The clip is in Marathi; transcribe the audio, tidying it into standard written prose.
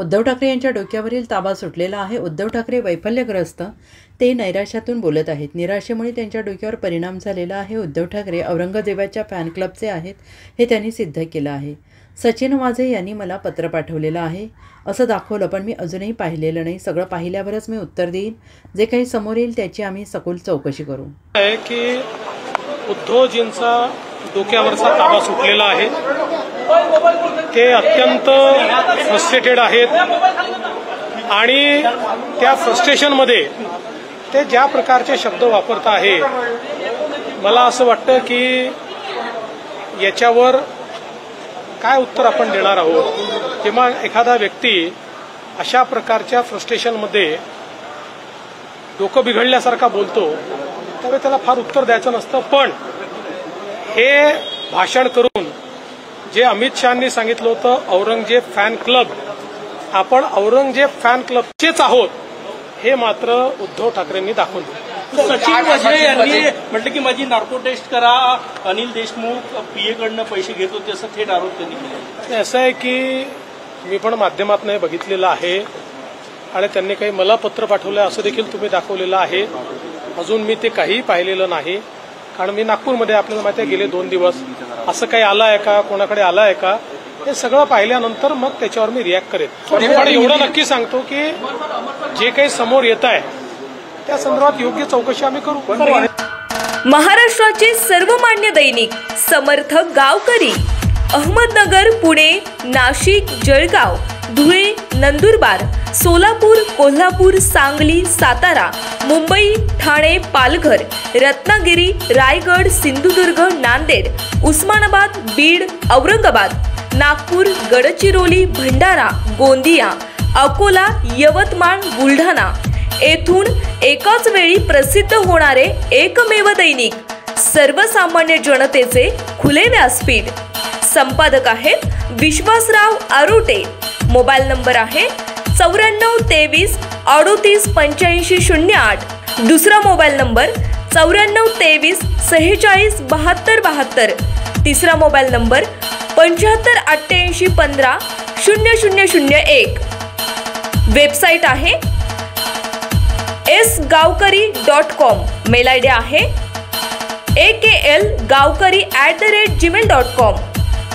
उद्धव ठाकरे यांच्या डोक्यावरील ताबा सुटलेला आहे। उद्धव ठाकरे वैफल्यग्रस्त, ते नैराश्यातून बोलत आहेत। निराशेमुळे त्यांच्या डोक्यावर परिणाम झालेला आहे। उद्धव ठाकरे औरंगजेबाच्या फॅन क्लबचे आहेत हे त्यांनी सिद्ध केलं आहे। सचिन वाझे यांनी मला पत्र पाठवलेलं आहे असं दाखवलं, पण मी अजूनही पाहिलेलं नाही। सगळं पाहिल्यावरच मी उत्तर देईन। जे काही समोर येईल त्याची आम्ही सखोल चौकशी करू। आहे की उद्धवजींचा डोक्यावरचा ताबा सुटलेला आहे। ते अत्यंत फ्रस्ट्रेटेड आहेत आणि त्या फ्रस्ट्रेशनमध्ये ते ज्या प्रकारचे शब्द वापरत आहे, मला असं वाटतं की याच्यावर काय उत्तर आपण देणार आहोत। जेव्हा एखादा व्यक्ती अशा प्रकारच्या फ्रस्ट्रेशनमध्ये डोकं बिघडल्यासारखा बोलतो त्यावेळी त्याला फार उत्तर द्यायचं नसतं। पण हे भाषण करून जे अमित शहांनी सांगितलं होतं औरंगजेब फॅन क्लब, आपण औरंगजेब फॅन क्लबचेच आहोत हे मात्र उद्धव ठाकरेंनी दाखवून दिलं। सचिन वाझे यांनी म्हटलं की माझी नार्को टेस्ट करा, अनिल देशमुख पीएकडनं पैसे घेत होते असं थेट आरोप त्यांनी केला। असं आहे की मी पण माध्यमातून बघितलेलं आहे आणि त्यांनी काही मला पत्र पाठवलं असं देखील तुम्ही दाखवलेलं आहे। अजून मी ते काही पाहिलेलं नाही, कारण मी नागपूरमध्ये आपल्याला माहिती आहे गेले 2 दिवस असं काही आलं आहे का, कोणाकडे आलं आहे का, हे सगळं पाहिल्यानंतर मग त्याच्यावर मी रिॲक्ट करेन। पण एवढं नक्की सांगतो की जे काही समोर येत आहे त्या संदर्भात योग्य चौकशी आम्ही करू। महाराष्ट्राचे सर्वमान्य दैनिक समर्थ गावकरी अहमदनगर, पुणे, नाशिक, जळगाव, धुळे, नंदुरबार, सोलापूर, कोल्हापूर, सांगली, सातारा, मुंबई, ठाणे, पालघर, रत्नागिरी, रायगड, सिंधुदुर्ग, नांदेड, उस्मानाबाद, बीड, औरंगाबाद, नागपूर, गडचिरोली, भंडारा, गोंदिया, अकोला, यवतमाळ, बुलढाणा येथून एकाच वेळी प्रसिद्ध होणारे एकमेव दैनिक, सर्वसामान्य जनतेचे खुले व्यासपीठ। संपादक आहेत विश्वासराव आरोटे। मोबाईल नंबर आहे 9423 38 85 08। दुसरा मोबाईल नंबर 9423 46 72 72। तिसरा मोबाईल नंबर 75 88 15 0001। वेबसाईट आहे sgavkari.com। मेल आयडी आहे akl gavkari@gmail.com।